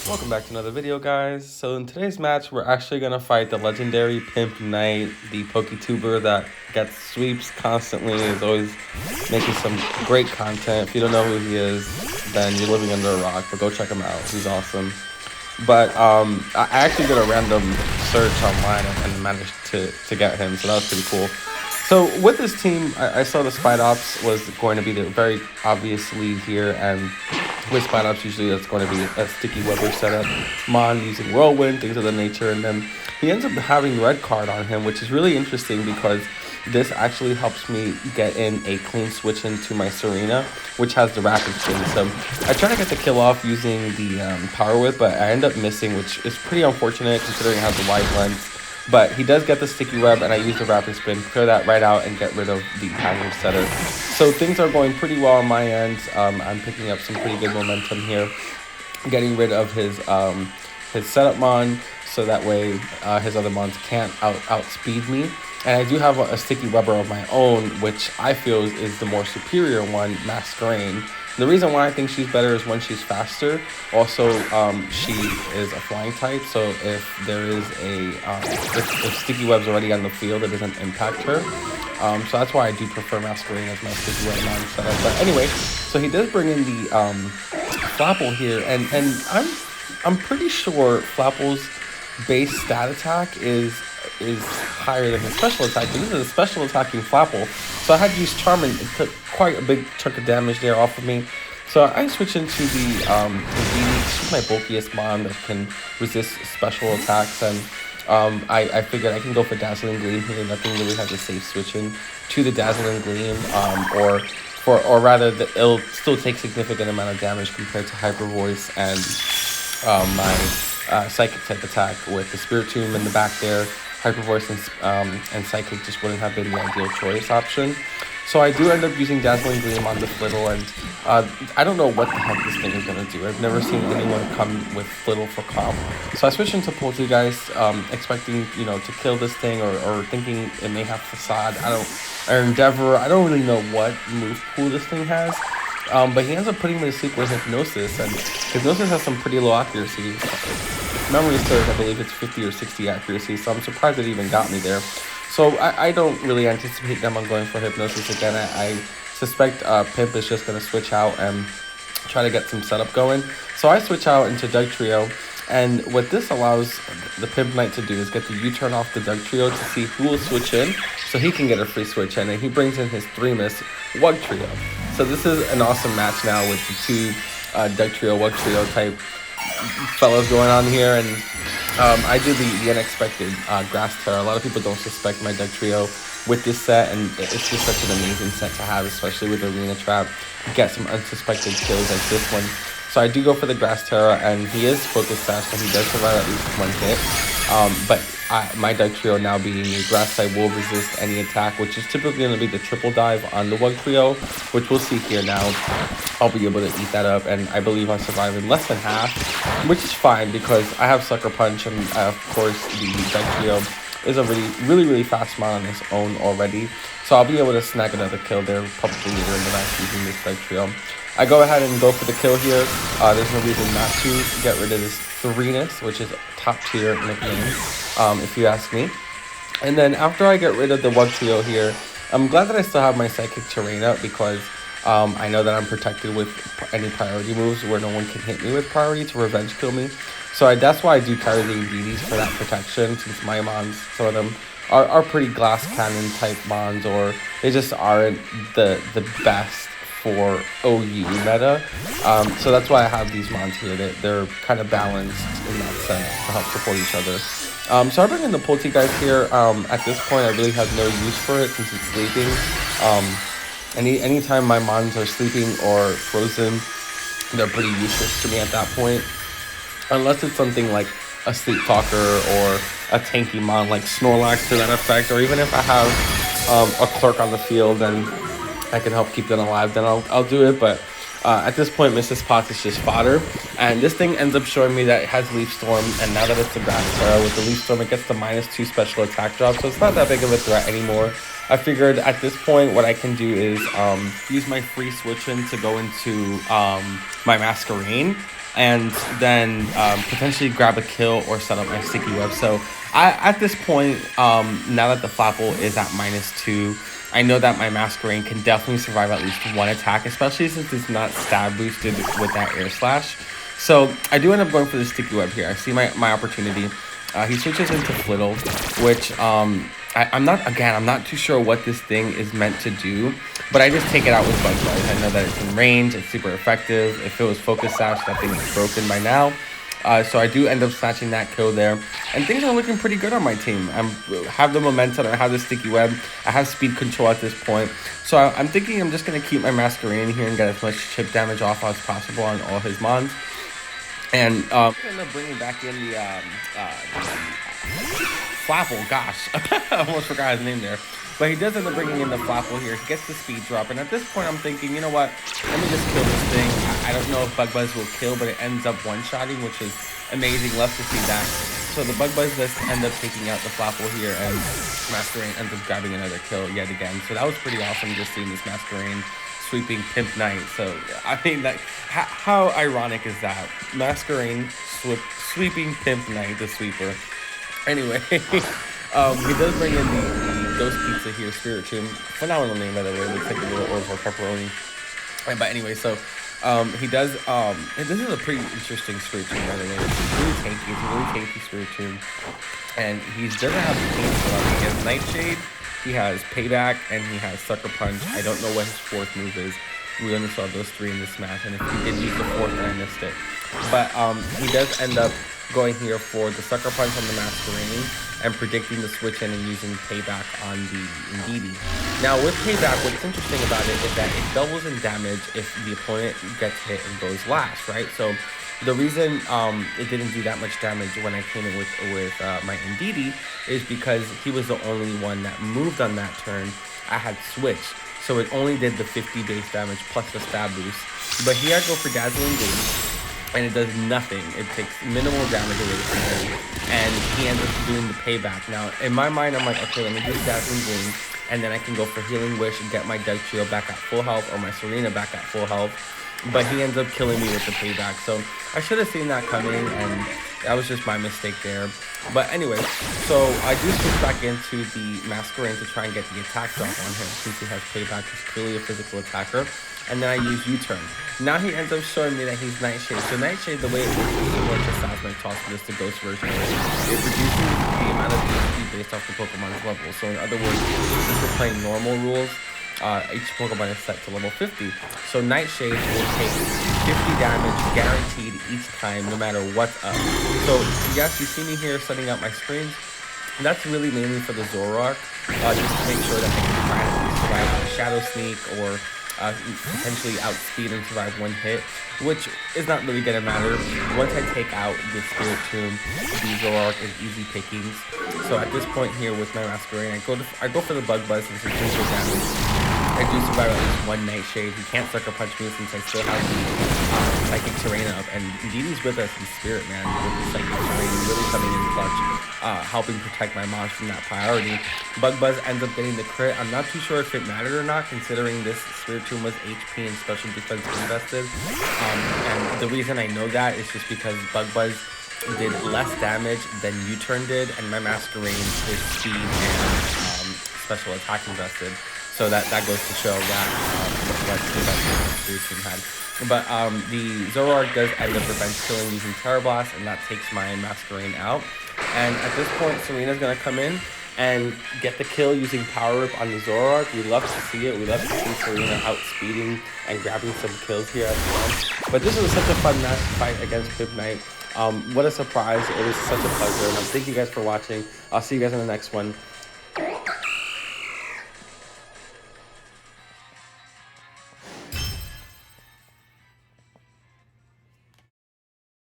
Welcome back to another video, guys. So in today's match, we're actually going to fight the legendary PIMPNITE, the PokeTuber that gets sweeps constantly, is always making some great content. If you don't know who he is, then you're living under a rock, but go check him out. He's awesome. But I actually did a random search online and managed to get him, so that was pretty cool. So with this team, I saw the Spite Ops was going to be the very obvious lead here, and with Spite Ops, usually that's going to be a sticky Weber setup, Mon using Whirlwind, things of the nature, and then he ends up having Red Card on him, which is really interesting because this actually helps me get in a clean switch into my Serena, which has the rapid spin. So I try to get the kill off using the Power Whip, but I end up missing, which is pretty unfortunate considering it has the wide lens. But he does get the sticky web, and I use the rapid spin, clear that right out, and get rid of the passive setter. So things are going pretty well on my end. I'm picking up some pretty good momentum here, getting rid of his setup mon, so that way his other mons can't outspeed me. And I do have a sticky rubber of my own, which I feel is the more superior one, Masquerain. The reason why I think she's better is when she's faster. Also, she is a flying type, so if there is if Sticky Web's already on the field, it doesn't impact her. So that's why I do prefer Masquerain as my Sticky Web non setup. But anyway, so he does bring in the Flapple here, and I'm pretty sure Flapple's base stat attack is higher than his special attack, but this is a special attacking Flapple. So I had to use Charm, and it took quite a big chunk of damage there off of me. So I switch into the Beanie. She's my bulkiest mon that can resist special attacks, and I figured I can go for Dazzling Gleam here. Nothing really has a safe switch in to the Dazzling Gleam, or rather, it'll still take significant amount of damage compared to Hyper Voice and my Psychic type attack with the Spiritomb in the back there. Hyper Voice and Psychic just wouldn't have been the ideal choice option. So I do end up using Dazzling Gleam on the Flittle, and I don't know what the heck this thing is going to do. I've never seen anyone come with Flittle for comp. So I switched into Poltergeist, expecting, to kill this thing, or thinking it may have Facade. Or Endeavor. I don't really know what move pool this thing has. But he ends up putting me to sleep with Hypnosis, and Hypnosis has some pretty low accuracy. Memory serves, I believe it's 50 or 60 accuracy, so I'm surprised it even got me there. So I don't really anticipate them on going for Hypnosis again. I suspect Pimp is just going to switch out and try to get some setup going. So I switch out into Dugtrio, and what this allows the PIMPNITE to do is get the U-turn off the Dugtrio to see who will switch in, so he can get a free switch in, and he brings in his 3-miss Wugtrio. So this is an awesome match now with the two Dugtrio, Wugtrio type fellas going on here, and I did the unexpected Grass Terra. A lot of people don't suspect my Dugtrio with this set, and it's just such an amazing set to have, especially with Arena Trap. You get some unsuspected kills like this one. So I do go for the Grass Terra, and he is Focus Sash, so he does survive at least one hit. But my Dugtrio now being a Grass type will resist any attack, which is typically going to be the triple dive on the Wugtrio, which we'll see here now. I'll be able to eat that up, and I believe I survive in less than half, which is fine because I have Sucker Punch, and of course the Dugtrio is a really fast mon on its own already. So I'll be able to snag another kill there probably later in the match using this Dugtrio. I go ahead and go for the kill here. There's no reason not to get rid of this 3-ness, which is top tier nickname, if you ask me. And then after I get rid of the Wugtrio here, I'm glad that I still have my Psychic Terrain up because I know that I'm protected with any priority moves where no one can hit me with priority to revenge kill me. So that's why I do carry the DDs for that protection, since my mons, some of them, are pretty glass cannon type mons, or they just aren't the best for OU meta. So that's why I have these mons here. They're kind of balanced in that sense to help support each other. So I bring in the Poltergeist here. At this point, I really have no use for it since it's sleeping. Anytime my mons are sleeping or frozen, they're pretty useless to me at that point. Unless it's something like a Sleep Talker or a tanky mon like Snorlax to that effect, or even if I have a Clerk on the field and I can help keep them alive, then I'll do it. But at this point, Mrs. Potts is just fodder. And this thing ends up showing me that it has Leaf Storm, and now that it's a Grass Terra, with the Leaf Storm, it gets the -2 special attack drop, so it's not that big of a threat anymore. I figured at this point what I can do is use my free switch in to go into my Masquerain, and then potentially grab a kill or set up my sticky web. So at this point, now that the Flapple is at -2, I know that my Masquerade can definitely survive at least one attack, especially since it's not stab boosted with that air slash. So I do end up going for the sticky web here. I see my opportunity. He switches into Flittle, which I'm not too sure what this thing is meant to do, but I just take it out with Bug Buzz. I know that it's in range, it's super effective. If it was Focus Sash, that thing is broken by now. So I do end up snatching that kill there, and things are looking pretty good on my team. I have the momentum, I have the sticky web, I have speed control at this point. So I'm thinking I'm just going to keep my Masquerade in here and get as much chip damage off as possible on all his mons. And I'm going to bring back in the Flapple, gosh, I almost forgot his name there. But he does end up bringing in the Flapple here. He gets the speed drop, and at this point I'm thinking, you know what, let me just kill this thing. I don't know if Bug Buzz will kill, but it ends up one-shotting, which is amazing. Love to see that. So the Bug Buzz does end up taking out the Flapple here, and Masquerade ends up grabbing another kill yet again. So that was pretty awesome, just seeing this Masquerade sweeping PIMPNITE. So I mean, that how ironic is that? Masquerade sweeping PIMPNITE, the sweeper. Anyway, he does bring in the Ghost Pizza here, Spirit Tomb. Phenomenal name, by the way. It looks like a little orb or pepperoni. But anyway, so he does. This is a pretty interesting Spirit Tomb, by the way. It's really tanky. It's a really tanky Spirit Tomb, and he doesn't have paint. He has Nightshade, he has Payback, and he has Sucker Punch. I don't know what his fourth move is. We only saw those three in this match, and if he did use the fourth, then I missed it. But he does end up going here for the Sucker Punch on the Masquerade and predicting the switch in and using Payback on the Indeedee. Now with Payback, what's interesting about it is that it doubles in damage if the opponent gets hit and goes last, right? So the reason it didn't do that much damage when I came in with my Indeedee is because he was the only one that moved on that turn. I had switched, so it only did the 50 base damage plus the stab boost. But here I go for Dazzling Gleam, and it does nothing. It takes minimal damage away from him, and he ends up doing the Payback. Now, in my mind, I'm like, okay, let me do Dazzling Gleam, and then I can go for Healing Wish and get my Death Shield back at full health, or my Serena back at full health. But he ends up killing me with the Payback, so I should have seen that coming, and that was just my mistake there. But anyway, so I do switch back into the Masquerade to try and get the attack drop on him, since he has Payback. He's clearly a physical attacker. And then I use U-turn. Now he ends up showing me that he's Nightshade. So Nightshade, the way it works is similar to Seismic Toss, but it's the ghost version. It reduces the amount of HP based off the Pokemon's level. So in other words, if we're playing normal rules, each Pokemon is set to level 50. So Nightshade will take 50 damage guaranteed each time, no matter what's up. So yes, you see me here setting up my screens. That's really mainly for the Zoroark, just to make sure that I can try to survive a Shadow Sneak or potentially outspeed and survive one hit, which is not really gonna matter. Once I take out the Spirit Tomb, the Zoroark is easy pickings. So at this point here with my Masquerade, I go for the Bug Buzz since it's simple damage. I do survive at least one Nightshade. He can't Sucker Punch me since I still have the Psychic Terrain up, and Indeedee's with us in spirit, man, with the Psychic Terrain really coming in clutch, helping protect my mons from that priority. Bug Buzz ends up getting the crit. I'm not too sure if it mattered or not, considering this Spirit Tomb was HP and special defense invested. And the reason I know that is just because Bug Buzz did less damage than U-turn did, and my Masquerade is speed and special attack invested. So that goes to show that what the Spirit Tomb had. But the Zoroark does end up revenge killing using Terra Blast, and that takes my Masquerade out. And at this point, Serena's going to come in and get the kill using Power Whip on the Zoroark. We love to see it. We love to see Serena outspeeding and grabbing some kills here at the end. But this was such a fun match fight against PIMPNITE. What a surprise. It was such a pleasure. And thank you guys for watching. I'll see you guys in the next one.